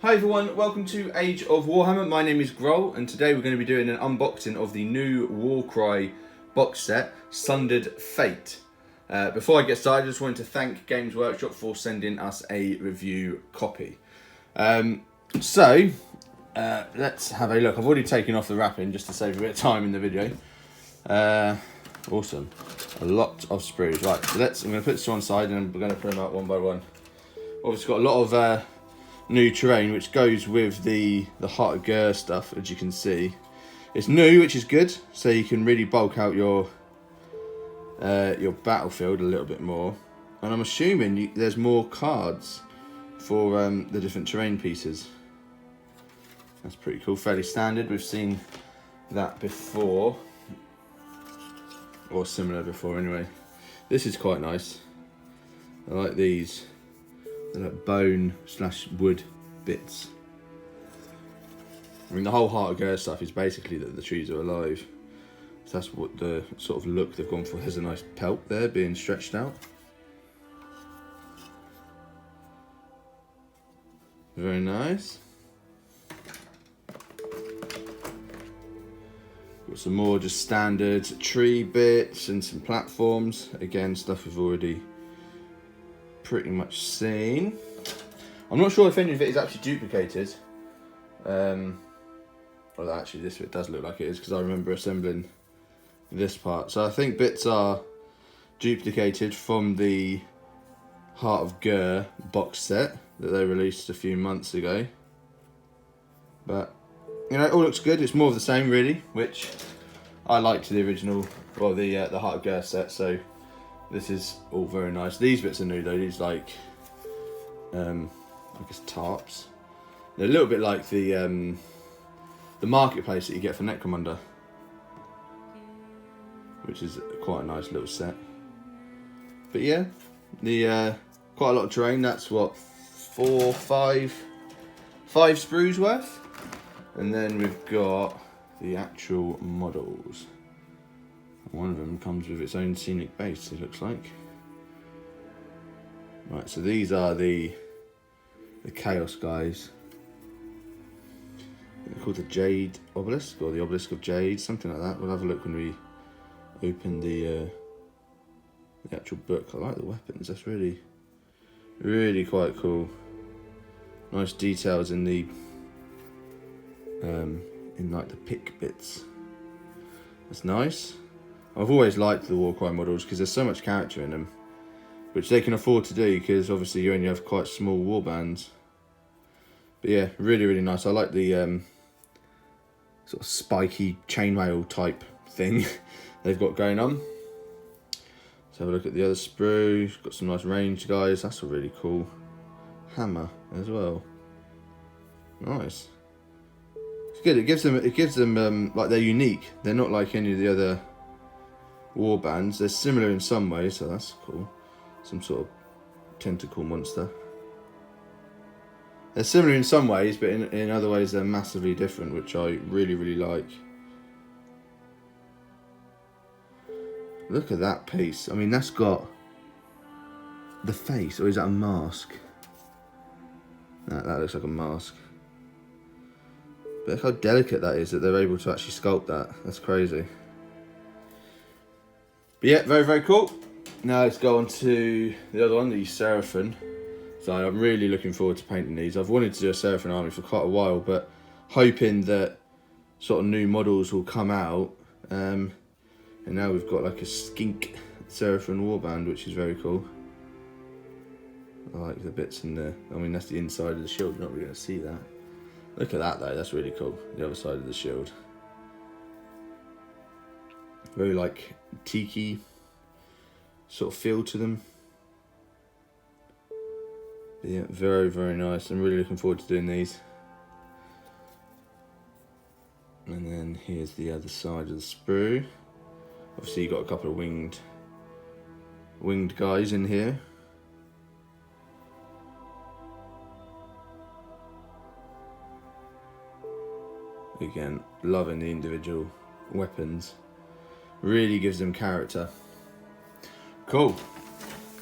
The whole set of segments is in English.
Hi everyone, welcome to Age of Warhammer. My name is Ghroll, and today we're going to be doing an unboxing of the new Warcry box set, Sundered Fate. Before I get started, I just wanted to thank Games Workshop for sending us a review copy. Let's have a look. I've already taken off the wrapping just to save a bit of time in the video. Awesome. A lot of sprues. Right, so I'm going to put this to one side and we're going to put them out one by one. Obviously got a lot of new terrain which goes with the Heart of Ghroll stuff, as you can see. It's new, which is good, so you can really bulk out your battlefield a little bit more. And I'm assuming there's more cards for the different terrain pieces. That's pretty cool, fairly standard. We've seen that before, or similar before anyway. This is quite nice. I like these. They're like bone / wood bits. I mean, the whole Heart of Ghroll stuff is basically that the trees are alive. So that's what the sort of look they've gone for. There's a nice pelt there being stretched out. Very nice. Got some more just standard tree bits and some platforms. Again, stuff we've already pretty much seen. I'm not sure if any of it is actually duplicated. Well, actually this bit does look like it is, because I remember assembling this part. So I think bits are duplicated from the Heart of Ghroll box set that they released a few months ago. But, you know, it all looks good. It's more of the same, really, which I liked the original, well, the Heart of Ghroll set, so this is all very nice. These bits are new though. These I guess tarps. They're a little bit like the marketplace that you get for Necromunda, which is quite a nice little set. But yeah, the quite a lot of terrain. That's what, 5 sprues worth, and then we've got the actual models. One of them comes with its own scenic base, it looks like. Right, so these are the Chaos guys. They're called the Jade Obelisk, or the Obelisk of Jade, something like that. We'll have a look when we open the actual book. I like the weapons, that's really quite cool. Nice details in the like the pick bits. That's nice. I've always liked the Warcry models because there's so much character in them, which they can afford to do because obviously you only have quite small warbands. But yeah, really nice. I like the sort of spiky chainmail type thing they've got going on. Let's have a look at the other sprue. Got some nice ranged guys. That's a really cool hammer as well. Nice. It's good. It gives them like, they're unique. They're not like any of the other warbands. They're similar in some ways, so that's cool. Some sort of tentacle monster. They're similar in some ways, but in other ways they're massively different, which I really like. Look at that piece. I mean, that's got the face, or is that a mask? That looks like a mask. But look how delicate that is, that they're able to actually sculpt that. That's crazy. But yeah, very cool. Now let's go on to the other one, the Seraphim. So I'm really looking forward to painting these. I've wanted to do a Seraphim army for quite a while, but hoping that sort of new models will come out. And now we've got like a skink Seraphim warband, which is very cool. I like the bits in there. I mean, that's the inside of the shield. You're not really going to see that. Look at that though, that's really cool. The other side of the shield. Very like tiki sort of feel to them. But yeah, very nice. I'm really looking forward to doing these. And then here's the other side of the sprue. Obviously you've got a couple of winged guys in here. Again, loving the individual weapons. Really gives them character. Cool.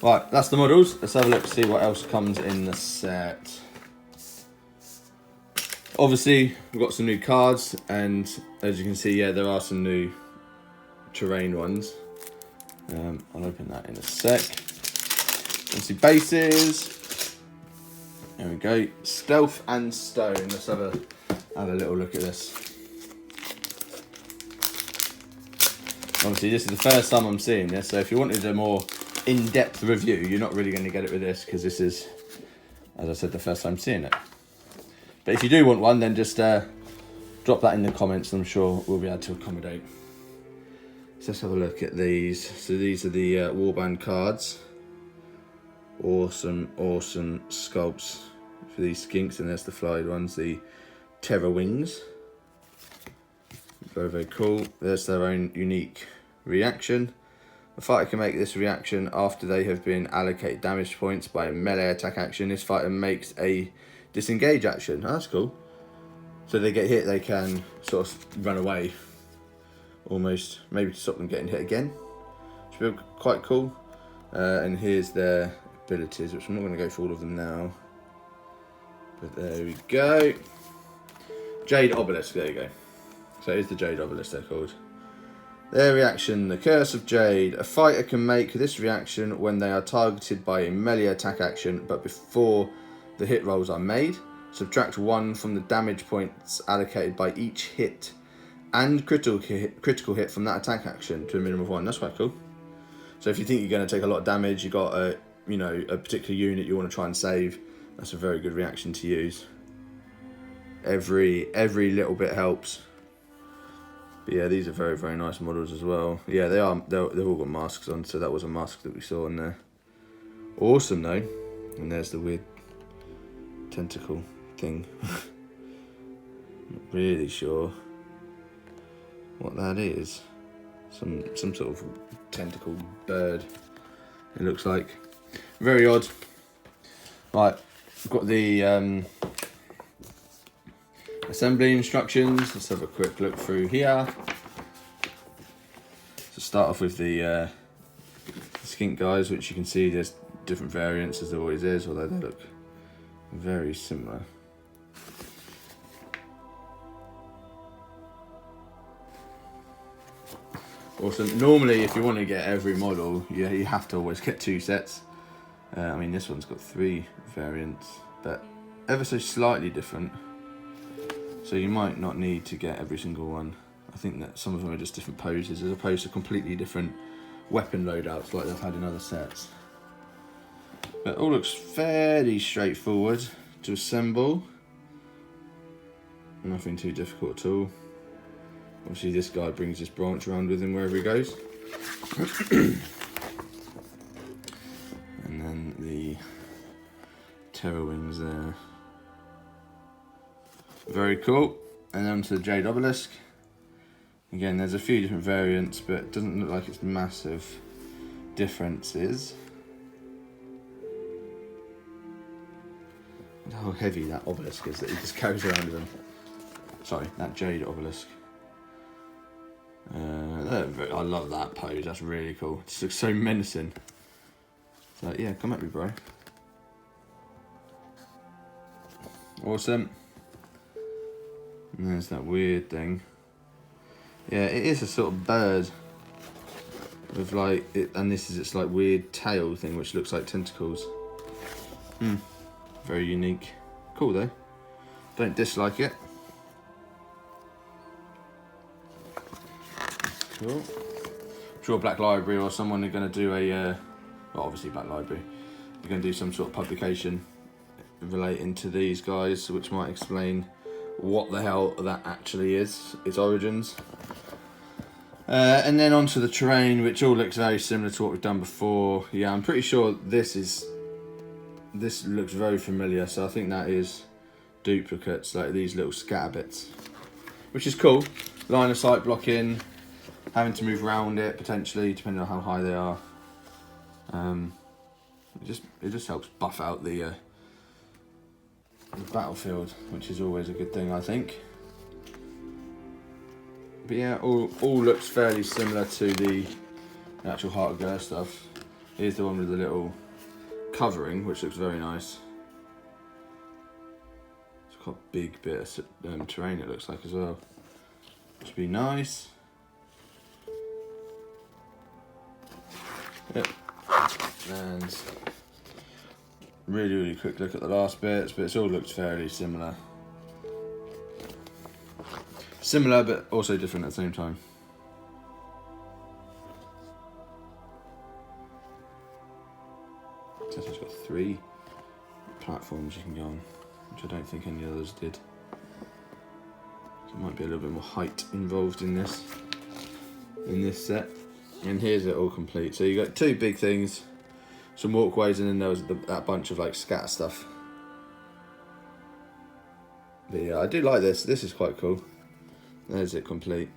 Right, that's the models. Let's have a look to see what else comes in the set. Obviously, we've got some new cards, and as you can see, yeah, there are some new terrain ones. I'll open that in a sec. Obviously, bases. There we go. Stealth and stone. Let's have a little look at this. Obviously, this is the first time I'm seeing this, so if you wanted a more in-depth review, you're not really going to get it with this, because this is, as I said, the first time seeing it. But if you do want one, then just drop that in the comments, and I'm sure we'll be able to accommodate. So let's have a look at these. So these are the warband cards. Awesome sculpts for these skinks, and there's the flyed ones, the terror wings. Very, very cool. There's their own unique reaction. A fighter can make this reaction after they have been allocated damage points by a melee attack action. This fighter makes a disengage action. Oh, that's cool. So they get hit, they can sort of run away, almost, maybe to stop them getting hit again. Should be quite cool. And here's their abilities, which I'm not going to go through all of them now. But there we go. Jade Obelisk, there you go. So here's the Jade Obelisk, they're called. Their reaction, the Curse of Jade. A fighter can make this reaction when they are targeted by a melee attack action, but before the hit rolls are made. Subtract 1 from the damage points allocated by each hit and critical hit from that attack action to a minimum of 1. That's quite cool. So if you think you're going to take a lot of damage, you got a particular unit you want to try and save, that's a very good reaction to use. Every little bit helps. But yeah, these are very, very nice models as well. Yeah, they've all got masks on, so that was a mask that we saw in there. Awesome though. And there's the weird tentacle thing. Not really sure what that is. Some sort of tentacle bird, it looks like. Very odd. Right, we've got the assembly instructions. Let's have a quick look through here. So start off with the skink guys, which you can see there's different variants as there always is, although they look very similar. Awesome. Normally, if you want to get every model, you have to always get 2 sets. I mean, this one's got 3 variants, but ever so slightly different. So you might not need to get every single one. I think that some of them are just different poses, as opposed to completely different weapon loadouts like they've had in other sets. But it all looks fairly straightforward to assemble. Nothing too difficult at all. Obviously this guy brings this branch around with him wherever he goes. And then the terror wings there. Very cool. And then to the Jade Obelisk. Again, there's a few different variants, but it doesn't look like it's massive differences. And how heavy that obelisk is that he just carries around with him. Sorry, that Jade Obelisk. I love that pose, that's really cool. It just looks so menacing. So yeah, come at me, bro. Awesome. And there's that weird thing. Yeah, it is a sort of bird with like it, and this is its like weird tail thing, which looks like tentacles. Very unique. Cool though. Don't dislike it. Cool. I'm sure Black Library or someone are going to do a, well, obviously Black Library, they're going to do some sort of publication relating to these guys, which might explain what the hell that actually is, its origins. And then onto the terrain, which all looks very similar to what we've done before. Yeah, I'm pretty sure this looks very familiar, so I think that is duplicates, like these little scatter bits, which is cool. Line of sight blocking, having to move around it potentially depending on how high they are. It just helps buff out the battlefield, which is always a good thing, I think. But yeah, all looks fairly similar to the actual Heart of Ghur stuff. Here's the one with the little covering, which looks very nice. It's quite a big bit of terrain it looks like as well. Which would be nice. Yep. And really quick look at the last bits, but it all looks fairly similar. Similar, but also different at the same time. So it's got 3 platforms you can go on, which I don't think any others did. So there might be a little bit more height involved in this set. And here's it all complete. So you got 2 big things, some walkways, and then there was that bunch of like scatter stuff. But yeah, I do like this. This is quite cool. There's it complete.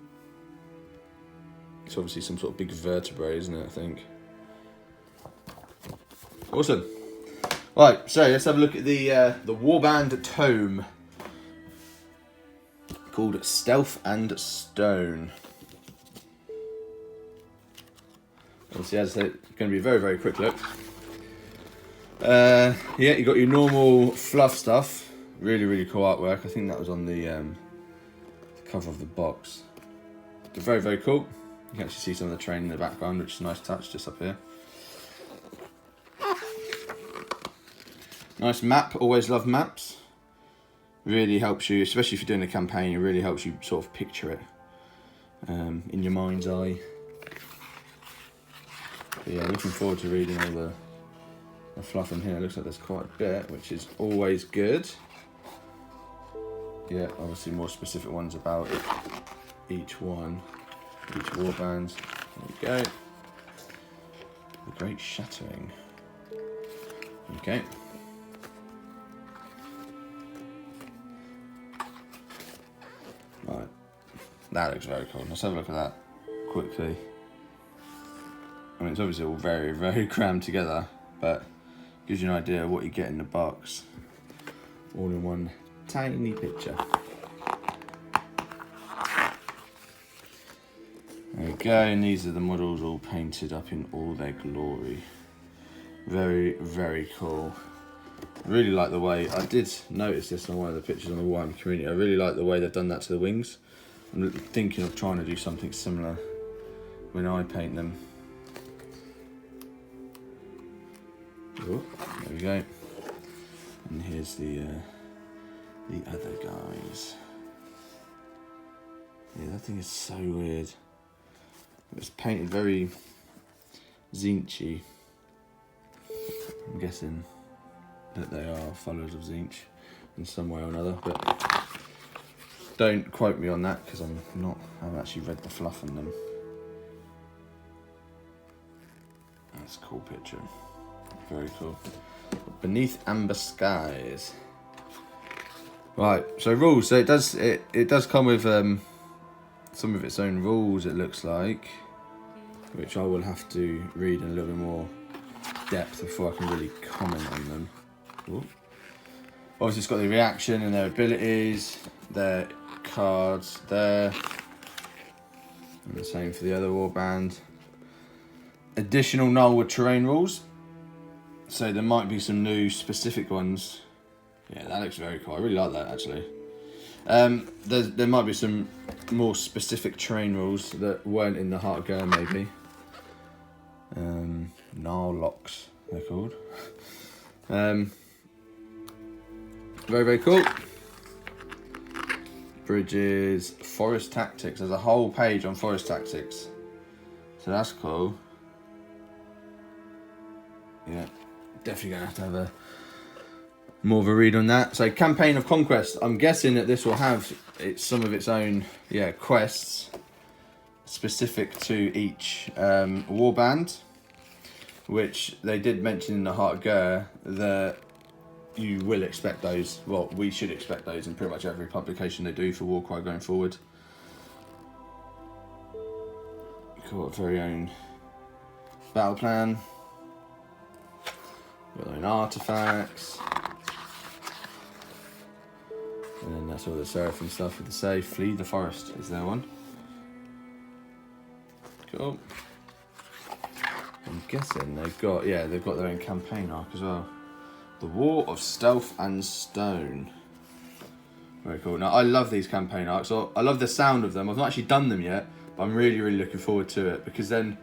It's obviously some sort of big vertebrae, isn't it, I think. Awesome. Right, so let's have a look at the Warband tome called Stealth and Stone. Obviously, as I said, it's going to be a very quick look. Yeah, you got your normal fluff stuff. Really cool artwork. I think that was on the cover of the box. But very cool. You can actually see some of the terrain in the background, which is a nice touch just up here. Nice map. Always love maps. Really helps you, especially if you're doing a campaign. It really helps you sort of picture it in your mind's eye. But yeah, looking forward to reading all the fluff in here. It looks like there's quite a bit, which is always good. Yeah, obviously more specific ones about each one, each warband. There we go. The Great Shattering. Okay. Right. That looks very cool. Let's have a look at that quickly. I mean, it's obviously all very crammed together, but gives you an idea of what you get in the box. All in one tiny picture. There we go, and these are the models all painted up in all their glory. Very cool. I really like the way, I did notice this on one of the pictures on the Warhammer community, I really like the way they've done that to the wings. I'm thinking of trying to do something similar when I paint them. Oh, there we go. And here's the other guys. Yeah, that thing is so weird. It's painted very Zinch-y. I'm guessing that they are followers of Zinch in some way or another, but don't quote me on that because I haven't actually read the fluff in them. That's a cool picture. Very cool. Beneath Amber Skies. Right, so rules. So it does come with some of its own rules, it looks like, which I will have to read in a little bit more depth before I can really comment on them. Ooh. Obviously, it's got the reaction and their abilities, their cards there, and the same for the other warband. Additional Nullwood terrain rules. So there might be some new specific ones. Yeah, that looks very cool. I really like that actually. There might be some more specific terrain rules that weren't in the Heart of Ghroll maybe. Gnarl locks, they're called. Very cool. Bridges, forest tactics. There's a whole page on forest tactics. So that's cool. Yeah, definitely gonna have to have more of a read on that. So Campaign of Conquest. I'm guessing that this will have some of its own quests specific to each warband, which they did mention in the Heart of Ghroll that you will expect those. Well, we should expect those in pretty much every publication they do for Warcry going forward. Got a very own battle plan. Got their own artifacts. And then that's all the Seraphim stuff with the save. Flee the forest is there one. Cool. I'm guessing they've got their own campaign arc as well. The War of Stealth and Stone. Very cool. Now, I love these campaign arcs. I love the sound of them. I've not actually done them yet, but I'm really, really looking forward to it, because then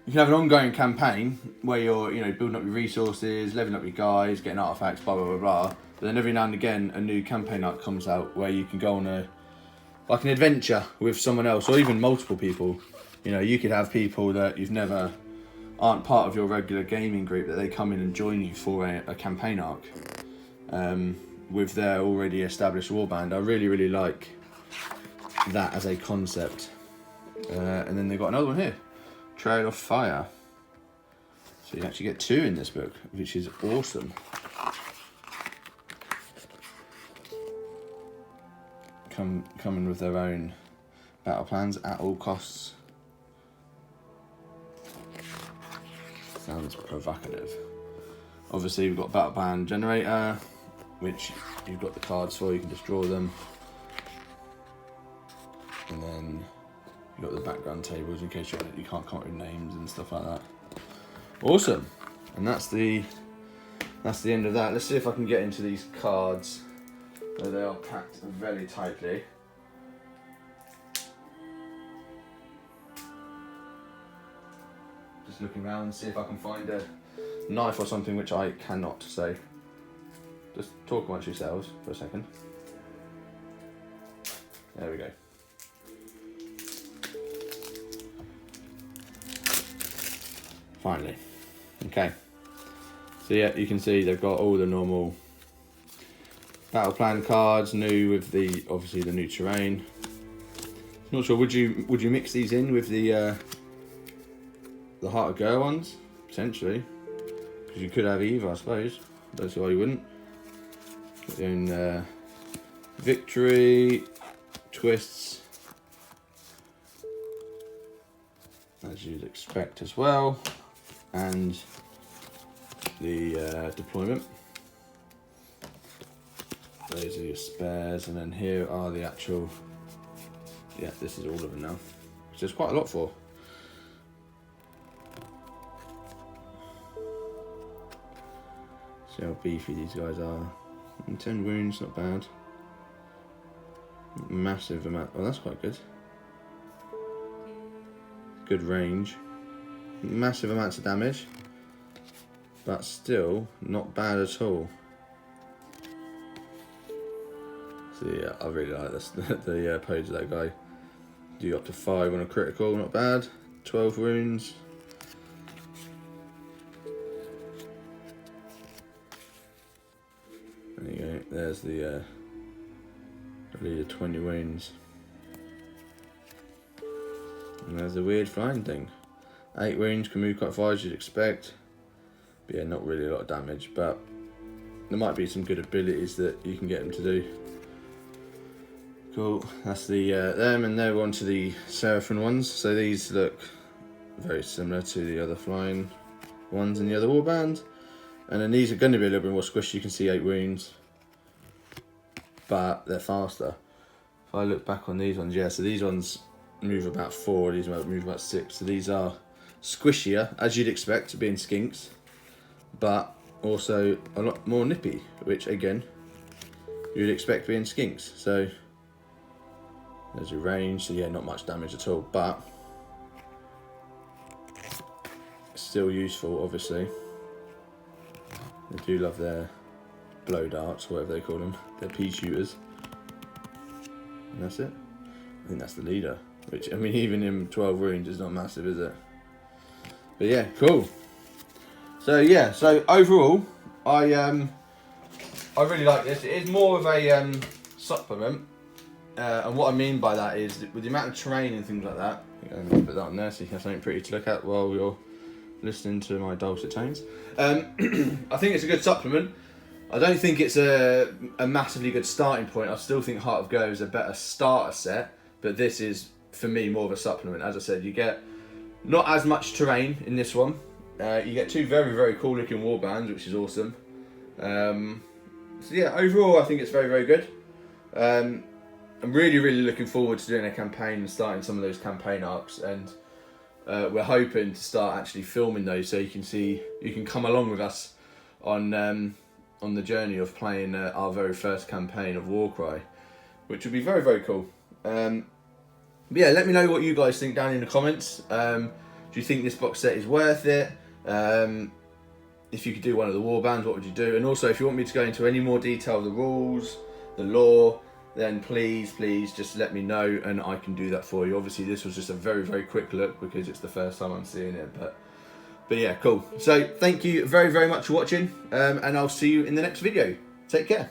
you can have an ongoing campaign where you're, building up your resources, leveling up your guys, getting artifacts, blah, blah, blah, blah. But then every now and again, a new campaign arc comes out where you can go on an adventure with someone else, or even multiple people. You could have people that aren't part of your regular gaming group, that they come in and join you for a campaign arc. With their already established warband. I really, really like that as a concept. And then they've got another one here, Trail of Fire. So you actually get 2 in this book, which is awesome. Coming with their own battle plans at all costs. Sounds provocative. Obviously, we've got battle plan generator, which you've got the cards for, you can just draw them. And then you've got the background tables in case you can't come up with names and stuff like that. Awesome. And that's the end of that. Let's see if I can get into these cards. So they are packed very tightly. Just looking around and see if I can find a knife or something, which I cannot say. Just talk amongst yourselves for a second. There we go. Finally. Okay. So yeah, you can see they've got all the normal battle plan cards, new with obviously the new terrain. Not sure, would you mix these in with the Heart of Ghroll ones? Potentially. Because you could have either, I suppose. Don't see why you wouldn't. Then victory, twists, as you'd expect as well, and the deployment. Those are your spares, and then here are the actual. Yeah, this is all of them now, which is quite a lot for. See how beefy these guys are. 10 wounds, not bad. Massive amount. Oh, that's quite good. Good range. Massive amounts of damage, but still not bad at all. So yeah, I really like this. The pose of that guy. Do up to 5 on a critical, not bad. 12 wounds. There you go, there's the leader, 20 wounds. And there's the weird flying thing. 8 wounds, can move quite far as you'd expect. But yeah, not really a lot of damage, but there might be some good abilities that you can get them to do. Cool, that's the them, and now we're on to the Seraphim ones. So these look very similar to the other flying ones in the other warband. And then these are going to be a little bit more squishy. You can see 8 wounds, but they're faster. If I look back on these ones, yeah, so these ones move about 4, these move about 6. So these are squishier, as you'd expect, being skinks, but also a lot more nippy, which again, you'd expect being skinks. So there's your range, so yeah, not much damage at all, but still useful, obviously. They do love their blow darts, whatever they call them, their pea shooters. And that's it. I think that's the leader, which, I mean, even in 12 wounds is not massive, is it? But yeah, cool. So yeah, so overall, I really like this. It is more of a supplement, and what I mean by that is that with the amount of terrain and things like that, I'm going to put that on there so you can have something pretty to look at while you're listening to my dulcet tones. I think it's a good supplement. I don't think it's a massively good starting point. I still think Heart of Ghroll is a better starter set, but this is, for me, more of a supplement. As I said, you get not as much terrain in this one. You get 2 very, very cool looking warbands, which is awesome. So yeah, overall I think it's very, very good. I'm really, really looking forward to doing a campaign and starting some of those campaign arcs, and we're hoping to start actually filming those so you can come along with us on the journey of playing our very first campaign of Warcry. which would be very, very cool. But yeah, let me know what you guys think down in the comments. Do you think this box set is worth it? If you could do one of the warbands, what would you do? And also, if you want me to go into any more detail of the rules, the lore, then please just let me know and I can do that for you. Obviously, this was just a very, very quick look because it's the first time I'm seeing it. But yeah, cool. So thank you very, very much for watching, and I'll see you in the next video. Take care.